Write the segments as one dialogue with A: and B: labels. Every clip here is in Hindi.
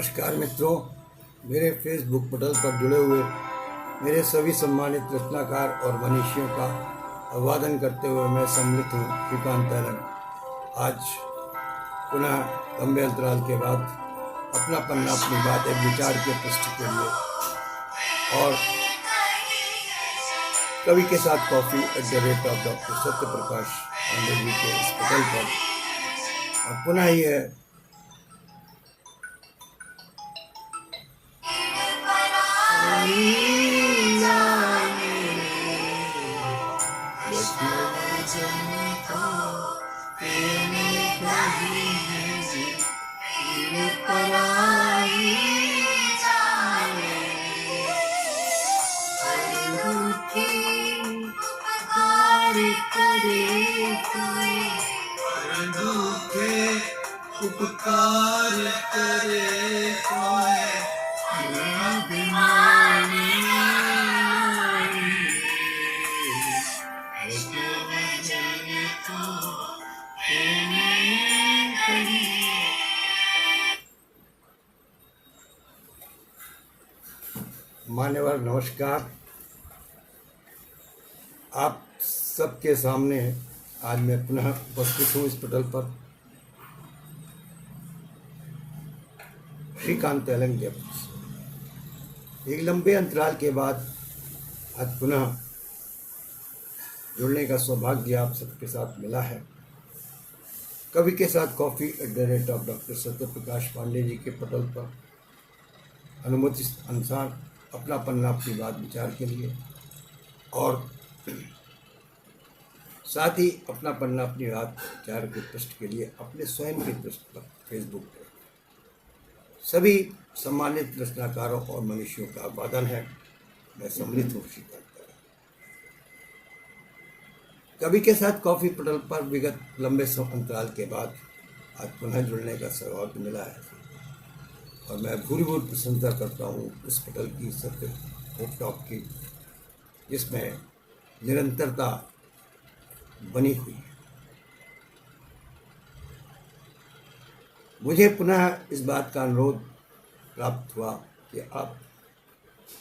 A: नमस्कार मित्रों, मेरे फेसबुक पटल पर जुड़े हुए मेरे सभी सम्मानित रचनाकार और मनीषियों का अभिवादन करते हुए मैं सम्मिलित हूँ श्रीकांत तैलन। आज पुनः लंबे अंतराल के बाद अपना पन्ना अपनी बात एक विचार के पृष्ठ के लिए और कवि के साथ कॉफी @ डॉक्टर सत्य प्रकाश पांडे जी के इस पटल पर और पुनः यह
B: उपकार करे
A: मान्यवर नमस्कार। आप सबके सामने आज मैं पुनः उपस्थित हूँ इस पटल पर श्रीकांत तैलन के एक लंबे अंतराल के बाद आज पुनः जुड़ने का सौभाग्य आप सबके साथ मिला है। कवि के साथ कॉफी @ डॉक्टर सत्य प्रकाश पांडे जी के पटल पर अनुमति अनुसार अपना पन्ना अपनी बात विचार के लिए और साथ ही अपना पन्ना अपनी बात विचार के पृष्ठ के लिए अपने स्वयं के पृष्ठ पर फेसबुक पर सभी सम्मानित रचनाकारों और मनुष्यों का अभिवादन है। मैं सम्मिलित हूँ श्रीकांत। कवि के साथ कॉफी पटल पर विगत लंबे अंतराल के बाद आज पुनः जुड़ने का सौभाग्य मिला है और मैं भूरी प्रशंसा करता हूँ उस पटल की, सत्य होप टॉक की, जिसमें निरंतरता बनी हुई है। मुझे पुनः इस बात का अनुरोध प्राप्त हुआ कि आप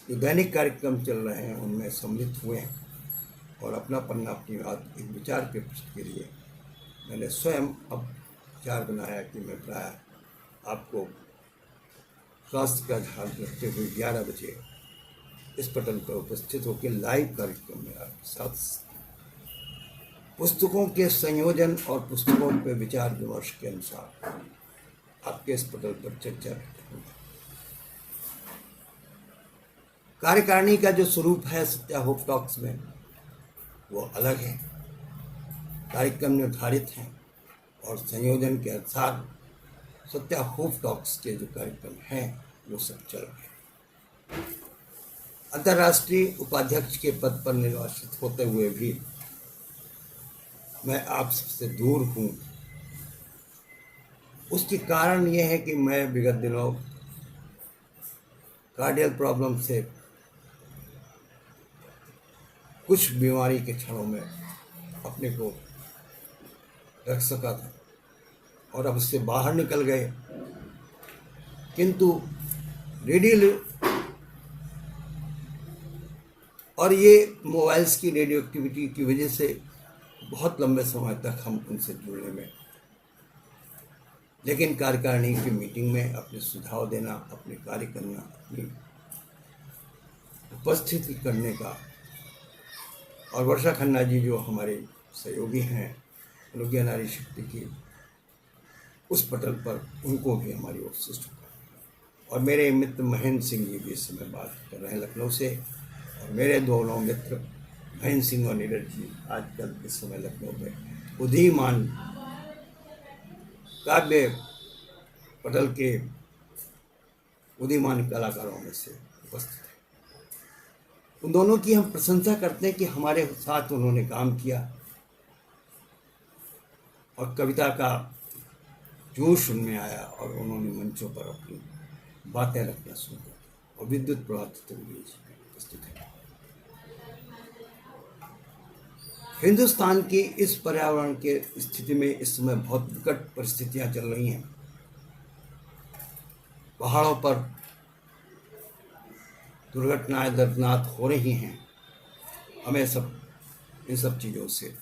A: जो दैनिक कार्यक्रम चल रहे हैं उनमें सम्मिलित हुए हैं और अपना पन्ना अपनी बात एक विचार के पृष्ठ के लिए मैंने स्वयं अब विचार बनाया कि मैं प्रायः आपको स्वास्थ्य का ध्यान रखते हुए 11 बजे इस पटल पर उपस्थित होकर लाइव कार्यक्रम में आपके साथ पुस्तकों के संयोजन और पुस्तकों पर विचार विमर्श के अनुसार आपके इस पटल पर चर्चा करूंगा। कार्यकारिणी का जो स्वरूप है सत्या होप टॉक्स में वो अलग है। कार्यक्रम निर्धारित हैं और संयोजन के अनुसार सत्या होप टॉक्स के जो कार्यक्रम हैं वो सब चल रहे हैं। अंतर्राष्ट्रीय उपाध्यक्ष के पद पर निर्वाचित होते हुए भी मैं आप सबसे दूर हूँ। उसके कारण यह है कि मैं विगत दिनों कार्डियल प्रॉब्लम से कुछ बीमारी के क्षणों में अपने को रख सका था और अब उससे बाहर निकल गए, किंतु रेडियो और ये मोबाइल्स की रेडियो एक्टिविटी की वजह से बहुत लंबे समय तक हम उनसे जुड़ने में, लेकिन कार्यकारिणी की मीटिंग में अपने सुझाव देना, अपने कार्य करना, अपनी उपस्थिति करने का, और वर्षा खन्ना जी जो हमारे सहयोगी हैं अनुज्ञा नारी शक्ति की, उस पटल पर उनको भी हमारी ओर से और मेरे मित्र महेंद्र सिंह जी भी इस समय बात कर रहे हैं लखनऊ से, और मेरे दोनों मित्र महेंद्र सिंह और नीरज जी आजकल इस समय लखनऊ में उदीयमान काव्य पटल के उदीयमान कलाकारों में से उपस्थित है। उन दोनों की हम प्रशंसा करते हैं कि हमारे साथ उन्होंने काम किया और कविता का जोश उनमें आया और उन्होंने मंचों पर अपनी बातें रखना शुरू कर और विद्युत प्रवाह उपस्थित है। हिंदुस्तान की इस पर्यावरण के स्थिति में इस समय बहुत विकट परिस्थितियां चल रही हैं। पहाड़ों पर दुर्घटनाएं दर्दनाक हो रही हैं, हमें सब इन सब चीज़ों से,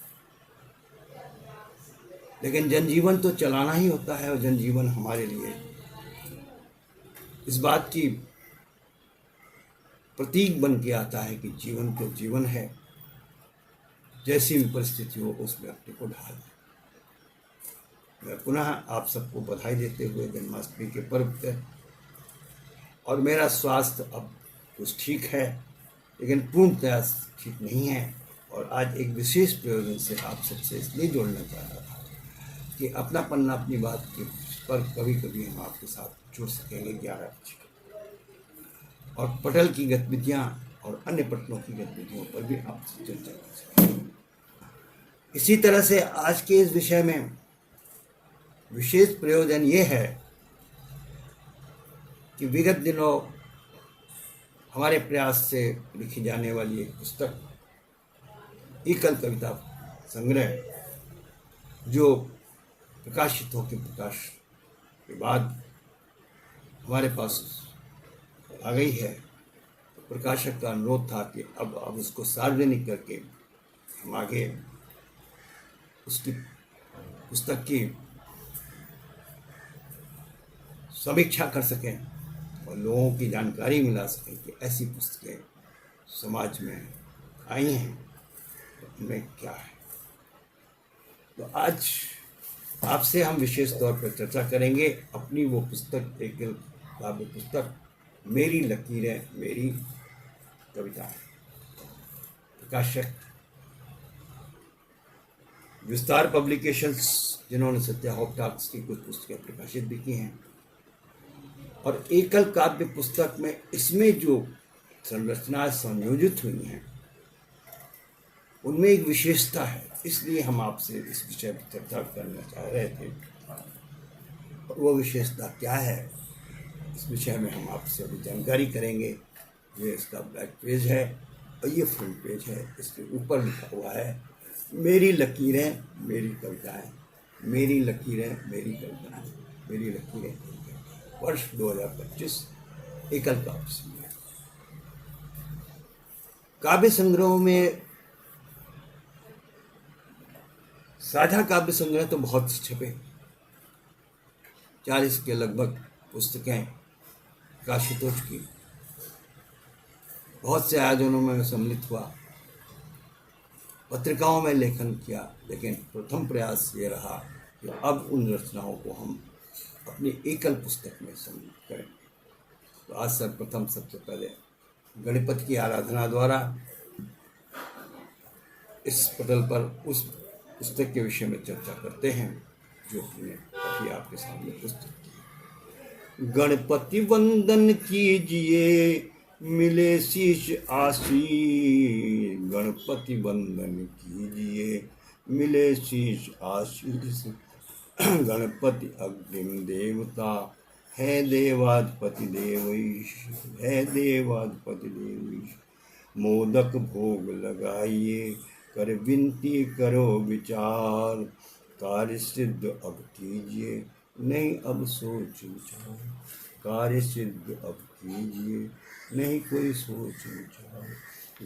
A: लेकिन जनजीवन तो चलाना ही होता है। और जनजीवन हमारे लिए इस बात की प्रतीक बन के आता है कि जीवन तो जीवन है, जैसी भी परिस्थिति हो उसमें अपने को ढाल दें। मैं पुनः आप सबको बधाई देते हुए जन्माष्टमी के पर्व पर, और मेरा स्वास्थ्य अब कुछ ठीक है लेकिन पूर्णतया ठीक नहीं है, और आज एक विशेष प्रयोजन से आप सबसे इसलिए जोड़ना चाह रहा था कि अपना पन्ना अपनी बात के पर कभी कभी हम आपके साथ जुड़ सकेंगे 11 बजे, और पटल की गतिविधियाँ और अन्य पटलों की गतिविधियों पर भी आपसे चर्चा कर सकेंगे। इसी तरह से आज के इस विषय में विशेष प्रयोजन ये है कि विगत दिनों हमारे प्रयास से लिखी जाने वाली एक पुस्तक एकल कविता संग्रह, जो प्रकाशित होकर प्रकाश के बाद हमारे पास आ गई है, तो प्रकाशक का अनुरोध था कि अब उसको सार्वजनिक करके हम आगे उसकी पुस्तक की समीक्षा कर सकें और लोगों की जानकारी मिला सकें कि ऐसी पुस्तकें समाज में आई हैं तो उनमें क्या है। तो आज आपसे हम विशेष तौर पर चर्चा करेंगे अपनी वो पुस्तक, एक काव्य पुस्तक मेरी लकीरें मेरी कविताएं। प्रकाशक विस्तार पब्लिकेशंस, जिन्होंने सत्या होप टॉक्स की कुछ पुस्तकें प्रकाशित भी की हैं, और एकल काव्य पुस्तक में इसमें जो संरचनाएं संयोजित हुई हैं उनमें एक विशेषता है, इसलिए हम आपसे इस विषय पर चर्चा करना चाह रहे थे। और वो विशेषता क्या है, इस विषय में हम आपसे अभी जानकारी करेंगे। ये इसका बैक पेज है और ये फ्रंट पेज है। इसके ऊपर लिखा हुआ है मेरी लकीरें मेरी कविताएं, मेरी लकीरें मेरी कविताएं, मेरी लकीरें। वर्ष 2025 एकल काव्य संग्रह। काव्य संग्रहों में साझा काव्य संग्रह तो बहुत छपे, 40 के लगभग पुस्तकें प्रकाशित हो चुकी, बहुत से आयोजनों में सम्मिलित हुआ, पत्रिकाओं में लेखन किया, लेकिन प्रथम प्रयास ये रहा कि अब उन रचनाओं को हम अपनी एकल पुस्तक में सम्मिलित करें। तो आज सर्वप्रथम सबसे पहले गणपति की आराधना द्वारा इस पटल पर उस पुस्तक के विषय में चर्चा करते हैं जो हमने अभी आपके सामने पुस्तक की। गणपति वंदन कीजिए मिले शीश आशीष, गणपति वंदन कीजिए मिले शीश आशीष। गणपति अग्निम देवता है देवाधिपति देवईश, है देवाधिपति देवईश। मोदक भोग लगाइए कर विनती करो विचार, कार्य सिद्ध अब कीजिए नहीं अब सोच विचार, कार्य सिद्ध अब कीजिए नहीं कोई सोच विचार।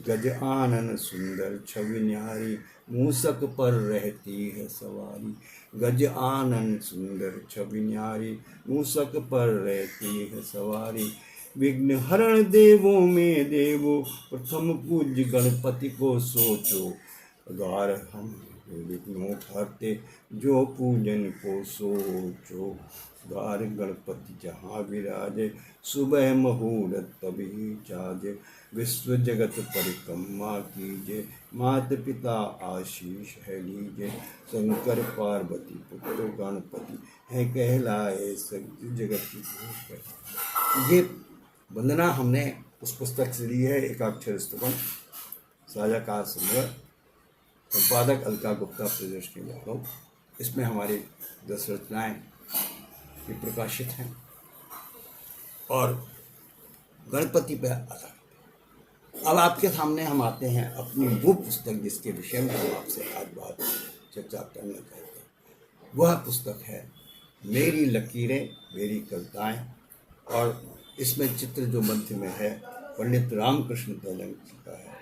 A: गज आनन सुंदर छवि न्यारी, मूसक पर रहती है सवारी। गज आनन सुंदर छवि न्यारी, मूसक पर रहती है सवारी। विघ्न हरण देवों में देवो, प्रथम पूज्य गणपति को सोचो। द्वार हम विघ्नों हरते जो पूजन को सोचो। द्वार गणपति जहाँ विराजे, सुबह मुहूर्त तभी जाजे। विश्व जगत परिक्रमा कीजिए, माता पिता आशीष है लीजिए। शंकर पार्वती पुत्र गणपति है कहलाए सत्य जगत की। ये वंदना हमने उस पुस्तक से ली है, एकाक्षर स्तवन साझा काव्य संग्रह, संपादक अलका गुप्ता प्रदर्शनी लखनऊ। इसमें हमारी 10 रचनाएं भी प्रकाशित हैं और गणपति पर आधारित। अब आपके सामने हम आते हैं अपनी वो पुस्तक जिसके विषय में हम आपसे आज बात चर्चा करना चाहते हैं। वह पुस्तक है मेरी लकीरें मेरी कविताएं, और इसमें चित्र जो मध्य में है पंडित रामकृष्ण तैलंग जी का है,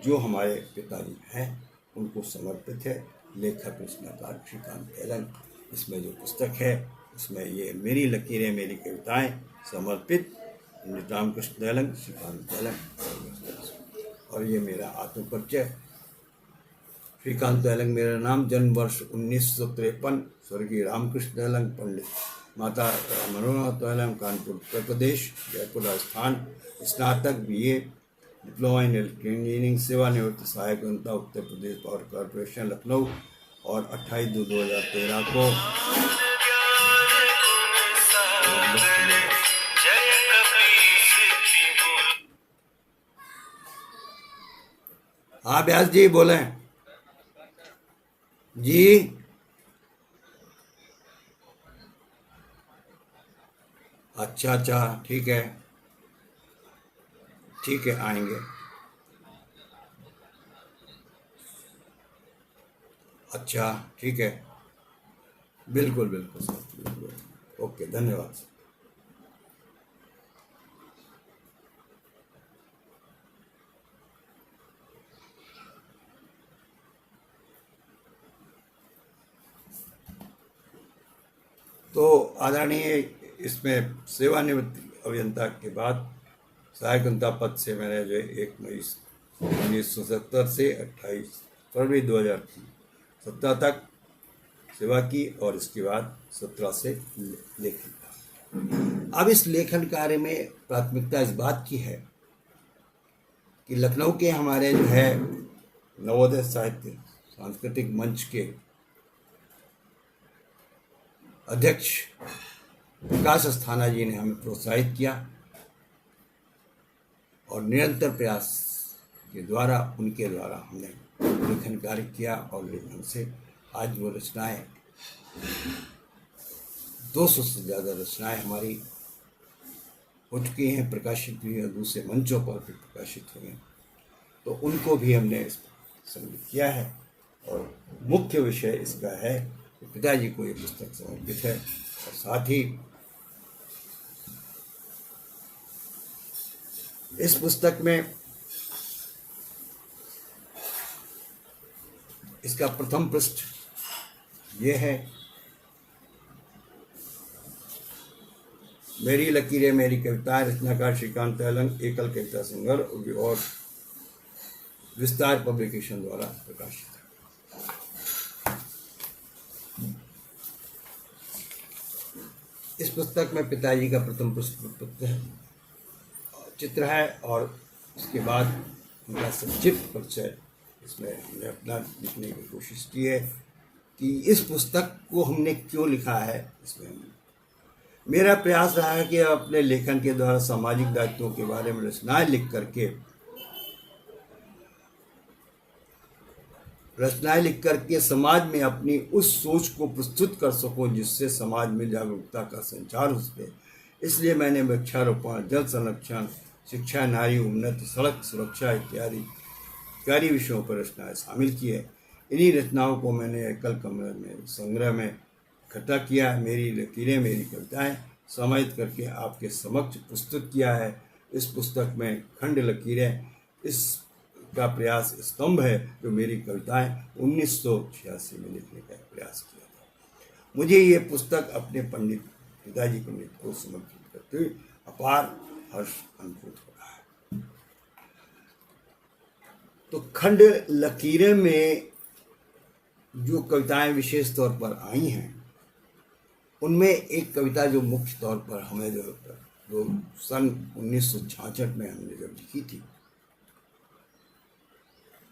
A: जो हमारे पिताजी हैं, उनको समर्पित है। लेखक रचनाकार श्रीकांत तैलंग। इसमें जो पुस्तक है उसमें ये मेरी लकीरें मेरी कविताएं समर्पित पंडित रामकृष्ण तैलंग, श्रीकांत तैलंग। और ये मेरा आत्मपरिचय। श्रीकांत तैलंग मेरा नाम, जन्म वर्ष 1953, स्वर्गीय रामकृष्ण तैलंग, पंडित माता मनोरमा तैलंग, कानपुर उत्तर प्रदेश, जयपुर राजस्थान, स्नातक BA, diploma in electrical engineering, सेवानिवृत्त सहायक अभियंता, उत्तर प्रदेश पावर कॉरपोरेशन लखनऊ, और 28/2/2013 को हाँ व्यास जी बोलें जी। अच्छा ठीक है आएंगे। अच्छा ठीक है, बिल्कुल सर, बिल्कुल। ओके, धन्यवाद सर। तो आदरणीय, इसमें सेवानिवृत्त अभियंता के बाद सहायक अभियंता पद से मैंने जो 1 मई 1970 से 28 फरवरी 2017 तक सेवा की, और इसके बाद 17 से लेखन का। अब इस लेखन कार्य में प्राथमिकता इस बात की है कि लखनऊ के हमारे जो है नवोदय साहित्य सांस्कृतिक मंच के अध्यक्ष विकास अस्थाना जी ने हमें प्रोत्साहित किया, और निरंतर प्रयास के द्वारा, उनके द्वारा हमने लेखन कार्य किया, और लेखन से आज वो रचनाएं 200 से ज़्यादा रचनाएं हमारी हो चुकी हैं, प्रकाशित हुई हैं, दूसरे मंचों पर भी प्रकाशित हुई हैं। तो उनको भी हमने संमिलित किया है, और मुख्य विषय इसका है कि पिताजी को ये पुस्तक समर्पित है। और साथ ही इस पुस्तक में इसका प्रथम पृष्ठ ये है, मेरी लकीरें मेरी कविताएं, रचनाकार श्रीकांत तैलंग, एकल कविता संग्रह, और विस्तार पब्लिकेशन द्वारा प्रकाशित है। इस पुस्तक में पिताजी का प्रथम पृष्ठ है, चित्र है, और इसके बाद उनका संक्षिप्त परिचय इसमें हमने अपना लिखने की कोशिश की है कि इस पुस्तक को हमने क्यों लिखा है। इसमें मेरा प्रयास रहा है कि अपने लेखन के द्वारा सामाजिक दायित्वों के बारे में रचनाएं लिख करके समाज में अपनी उस सोच को प्रस्तुत कर सकूं जिससे समाज में जागरूकता का संचार हो सके। इसलिए मैंने वृक्षारोपण, जल संरक्षण, शिक्षा, नारी उन्नति, सड़क सुरक्षा इत्यादि विषयों पर रचनाएं शामिल की है। इन्हीं रचनाओं को मैंने एकल कमरे में संग्रह में इकट्ठा किया। मेरी लकीरें मेरी कविताएं समाहित करके आपके समक्ष प्रस्तुत किया है। इस पुस्तक में खंड लकीरें इसका प्रयास स्तंभ है, जो मेरी कविताएं 1986 में लिखने का प्रयास किया था। मुझे ये पुस्तक अपने पिताजी पंडित को समर्पित करते हुए अपार हर्ष अनुभूत हो रहा है। तो खंड लकीरें में जो कविताएं विशेष तौर पर आई हैं, उनमें एक कविता जो मुख्य तौर पर हमें जो सन 1966 में हमने जब लिखी थी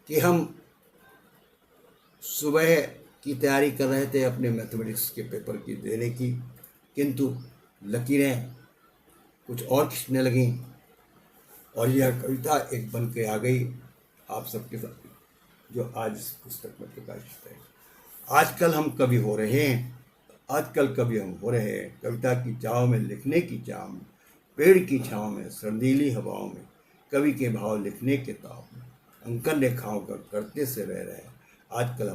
A: कि हम सुबह की तैयारी कर रहे थे अपने मैथमेटिक्स के पेपर की देने की, किंतु लकीरें कुछ और खींचने लगीं, और यह कविता एक बन के आ गई आप सबके साथ, जो आज इस पुस्तक में प्रकाशित है। आजकल हम कवि हो रहे हैं, कविता की चाव में, लिखने की चाव में, पेड़ की छाँव में, सर्दीली हवाओं में, कवि के भाव लिखने के ताव में, अंकन रेखाओं का करते से रह रहे हैं। आजकल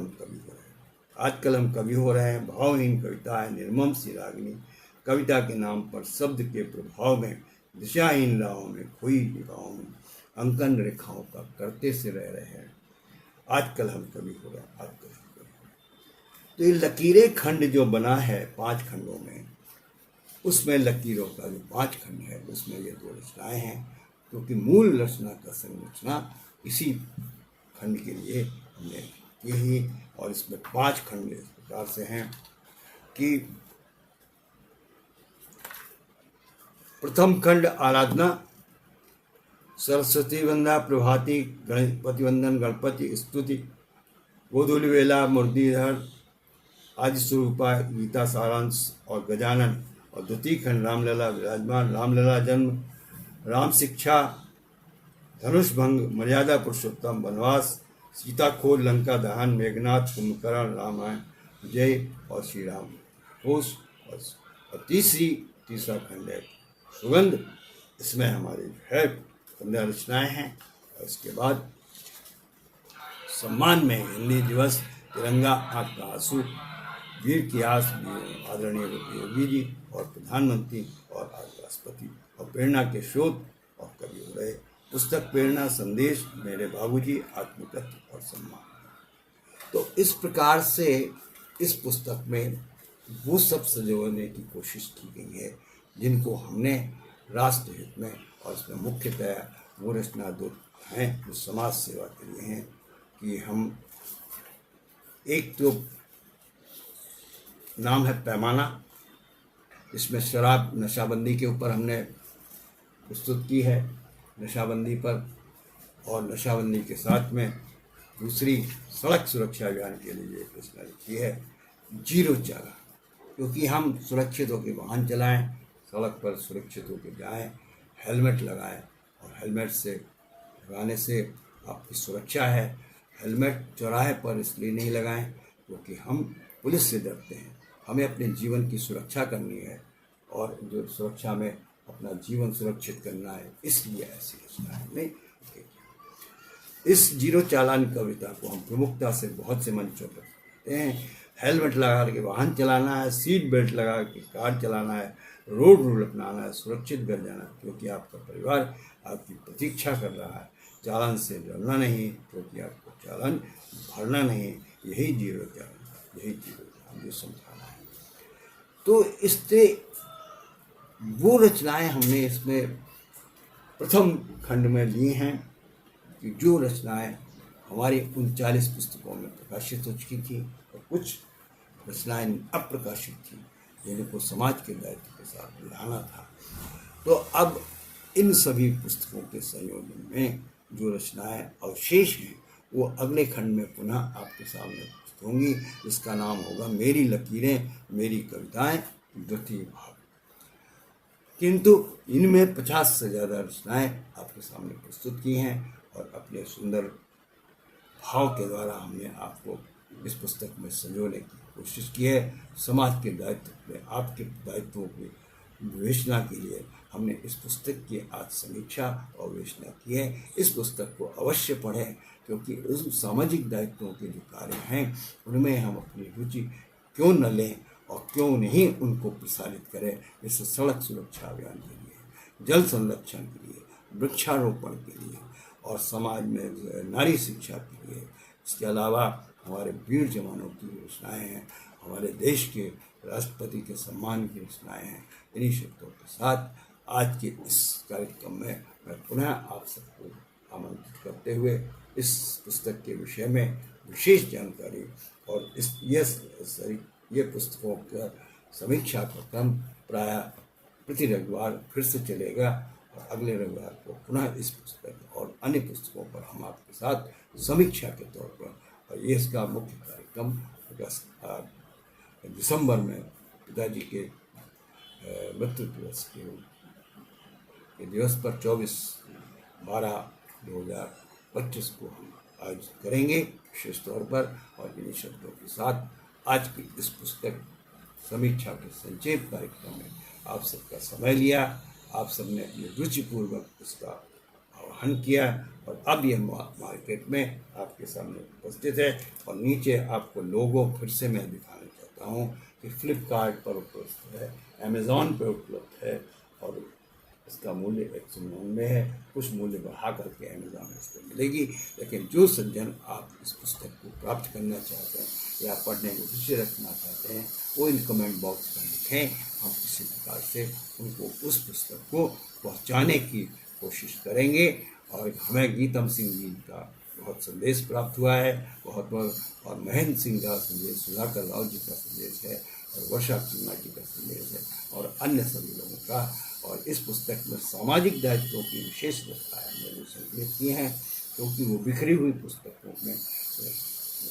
A: हम कवि हो रहे हैं, भावहीन कविताएं, निर्मम सी रागनी, कविता के नाम पर शब्द के प्रभाव में दिशाहीन राहों में खोई निगाहों में अंकन रेखाओं का करते से रह रहे हैं। आजकल हम कवि हो गए, आजकल हम कवि हो गए। तो ये लकीरें खंड जो बना है 5 खंडों में, उसमें लकीरों का जो 5 खंड है उसमें ये 2 रचनाएं हैं, क्योंकि मूल रचना का संरचना इसी खंड के लिए हमने की ही। और इसमें 5 खंड इस प्रकार से हैं कि प्रथम खंड आराधना, सरस्वती वंदना, प्रभाती, गणपति वंदन, गणपति स्तुति, गोधूलि वेला, मुरलीधर, आदि स्वरूपा, गीता सारांश और गजानन। और द्वितीय खंड रामलला विराजमान, रामलला जन्म, राम शिक्षा, धनुष भंग, मर्यादा पुरुषोत्तम, वनवास, सीता खोज, लंका दहन, मेघनाथ, कुंभकर्ण, रामायण जय और श्री राम घोष। और तीसरा खंड है सुगंध। इसमें हमारे जो है 15 रचनाएं हैं। और इसके बाद सम्मान में हिंदी दिवस, तिरंगा, आँख का आंसू, वीर की आस, आदरणीय योगी जी और प्रधानमंत्री और राष्ट्रपति, और प्रेरणा के शोध और कवि हो रहे। पुस्तक प्रेरणा संदेश, मेरे बाबूजी, आत्मतत्व और सम्मान। तो इस प्रकार से इस पुस्तक में वो सब सजोने की कोशिश की गई है जिनको हमने राष्ट्र हित में, और इसमें मुख्यतः वो रचना 2 हैं जो समाज सेवा के लिए हैं कि हम, एक तो नाम है पैमाना, इसमें शराब नशाबंदी के ऊपर हमने प्रस्तुत की है, नशाबंदी पर। और नशाबंदी के साथ में दूसरी सड़क सुरक्षा अभियान के लिए एक रचना लिखी है, जीरो चालान, क्योंकि हम सुरक्षित होकर वाहन चलाएं, सड़क पर सुरक्षित होकर जाएं, हेलमेट लगाएं। और हेलमेट से लगाने से आपकी सुरक्षा है। हेलमेट चौराहे पर इसलिए नहीं लगाएं क्योंकि हम पुलिस से डरते हैं, हमें अपने जीवन की सुरक्षा करनी है और जो सुरक्षा में अपना जीवन सुरक्षित करना है, इसलिए ऐसी रचना हमने की। इस जीरो चालान कविता को हम प्रमुखता से बहुत से मंचों पर करते हैं। हेलमेट लगा के वाहन चलाना है, सीट बेल्ट लगा के कार चलाना है, रोड रूल अपनाना है, सुरक्षित घर जाना है, क्योंकि आपका परिवार आपकी प्रतीक्षा कर रहा है। चालान से डरना नहीं, क्योंकि आपको चालान भरना नहीं। यही जीरो चालान, यही जीरो चालान जो समझाना है। तो इससे वो रचनाएं हमने इसमें प्रथम खंड में ली हैं कि जो रचनाएं हमारी 39 पुस्तकों में प्रकाशित हो चुकी थी और कुछ रचनाएं अप्रकाशित थी जिनको समाज के दायित्व के साथ लाना था। तो अब इन सभी पुस्तकों के संयोजन में जो रचनाएं अवशेष हैं वो अगले खंड में पुनः आपके सामने प्रस्तुत होंगी, जिसका नाम होगा मेरी लकीरें, मेरी कविताएं, द्वितीय भाग। किंतु इनमें 50 से ज़्यादा रचनाएं आपके सामने प्रस्तुत की हैं और अपने सुंदर भाव के द्वारा हमने आपको इस पुस्तक में संजोने की कोशिश की है। समाज के दायित्व में आपके दायित्वों की विवेचना के लिए हमने इस पुस्तक की आज समीक्षा और विवेचना की है। इस पुस्तक को अवश्य पढ़ें, क्योंकि उस सामाजिक दायित्वों के जो कार्य हैं उनमें हम अपनी रुचि क्यों न लें और क्यों नहीं उनको प्रसारित करें। जैसे सड़क सुरक्षा अभियान के लिए, जल संरक्षण के लिए, वृक्षारोपण के लिए और समाज में नारी शिक्षा के लिए। इसके अलावा हमारे वीर जवानों की रचनाएँ हैं, हमारे देश के राष्ट्रपति के सम्मान की रचनाएँ हैं। इन्हीं शब्दों के साथ आज के इस कार्यक्रम में मैं पुनः आप सबको आमंत्रित करते हुए इस पुस्तक के विषय में विशेष जानकारी और ये पुस्तकों का समीक्षा का क्रम प्रायः प्रति रविवार फिर से चलेगा और अगले रविवार को पुनः इस पुस्तक और अन्य पुस्तकों पर हम आपके साथ समीक्षा के तौर पर, और ये इसका मुख्य कार्यक्रम दिसंबर में पिताजी के मृत्यु दिवस के दिवस पर 24/12/2025 को हम आज करेंगे विशेष तौर पर। और इन्हीं शब्दों के साथ आज की इस पुस्तक समीक्षा के संक्षेप कार्यक्रम में आप सबका समय लिया, आप सबने अपनी रुचिपूर्वक इसका आह्वान किया और अब यह मार्केट में आपके सामने उपस्थित है। और नीचे आपको लोगो फिर से मैं दिखाना चाहता सकता हूँ कि फ्लिपकार्ट पर उपलब्ध है, अमेज़ॉन पर उपलब्ध है और इसका मूल्य 199 है। कुछ मूल्य बढ़ा करके अमेज़ॉन इस पर मिलेगी। लेकिन जो सज्जन आप इस पुस्तक को प्राप्त करना चाहते हैं या पढ़ने में रुचि रखना चाहते हैं वो इन कमेंट बॉक्स में लिखें। हम किसी प्रकार से उनको उस पुस्तक को पहुंचाने की कोशिश करेंगे। और हमें गीतम सिंह जी का बहुत संदेश प्राप्त हुआ है, बहुत और महेंद्र सिंह का संदेश, सुधाकर राव जी का संदेश है और वर्षा कुमार जी का संदेश है और अन्य सभी लोगों का। और इस पुस्तक में सामाजिक दायित्वों की विशेष रचनाएं हमने जो संकलित की हैं, क्योंकि वो बिखरी हुई पुस्तकों में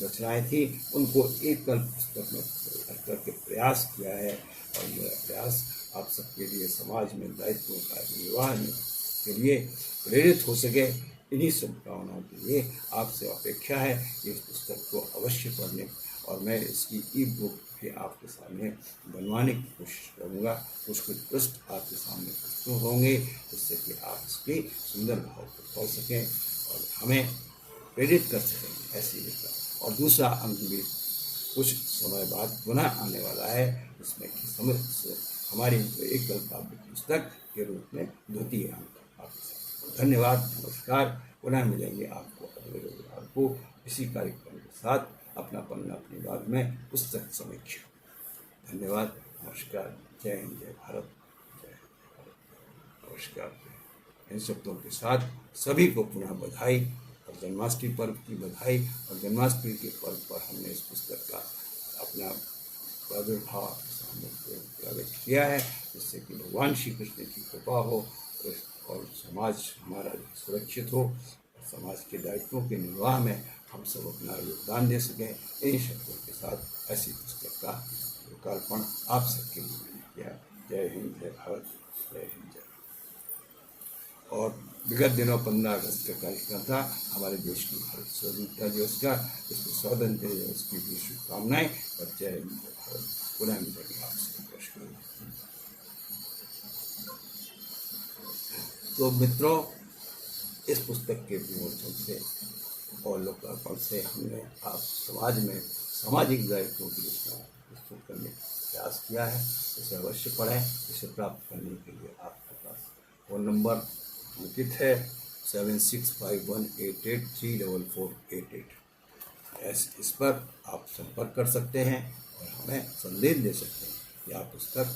A: रचनाएं थी, उनको एक कल पुस्तक में रख करके प्रयास किया है। और मेरा प्रयास आप सबके लिए समाज में दायित्वों का निर्वाह के लिए प्रेरित हो सके, इन्हीं शुभकामनाओं के लिए आपसे अपेक्षा है कि इस पुस्तक को अवश्य पढ़ने और मैं इसकी ई बुक भी आपके सामने बनवाने की कोशिश करूँगा। कुछ पृष्ठ आपके सामने प्रस्तुत होंगे जिससे कि आप इसके सुंदर भाव को पढ़ सकें और हमें प्रेरित कर सकें ऐसी लिखा। और दूसरा अंक भी कुछ समय बाद पुनः आने वाला है, जिसमें कि हमारी एक काव्य पुस्तक के रूप में द्वितीय अंक आपके साथ। धन्यवाद, नमस्कार। पुनः मिलेंगे आपको अगले रविवार को इसी कार्यक्रम के साथ अपना पन्ना अपनी बात में पुस्तक समीक्षा। धन्यवाद, नमस्कार, जय हिंद, जय भारत, जय भारत, नमस्कार। इन शब्दों के साथ सभी को पुनः बधाई और जन्माष्टमी पर्व की बधाई। और जन्माष्टमी के पर्व पर हमने इस पुस्तक का अपना प्रादुर्भाव आपके सामने प्रकट किया है, जिससे कि भगवान श्री कृष्ण की कृपा हो और समाज हमारा सुरक्षित हो और समाज के दायित्वों के निर्वाह में हम सब अपना योगदान दे सकें। इन शब्दों के साथ ऐसी पुस्तक का लोकार्पण आप सबके लिए मैंने किया। जय हिंद, जय भारत, जय हिंद, जय। और विगत दिनों 15 अगस्त का कार्यक्रम था हमारे देश की भारत स्वतंत्रता दिवस का, इसको स्वतंत्र दिवस की भी शुभकामनाएं और जय हिंद, जय भारत। पुनः मिलेंगे आपसे, नमस्कार। तो मित्रों, इस पुस्तक के विमोचन से और लोकार्पण से हमने आप समाज में सामाजिक दायित्वों की रचना प्रस्तुत करने का प्रयास किया है। इसे अवश्य पढ़ें। इसे प्राप्त करने के लिए आपके पास फ़ोन नंबर अंकित है 7651883488। इस पर आप संपर्क कर सकते हैं और हमें संदेश दे सकते हैं कि आप पुस्तक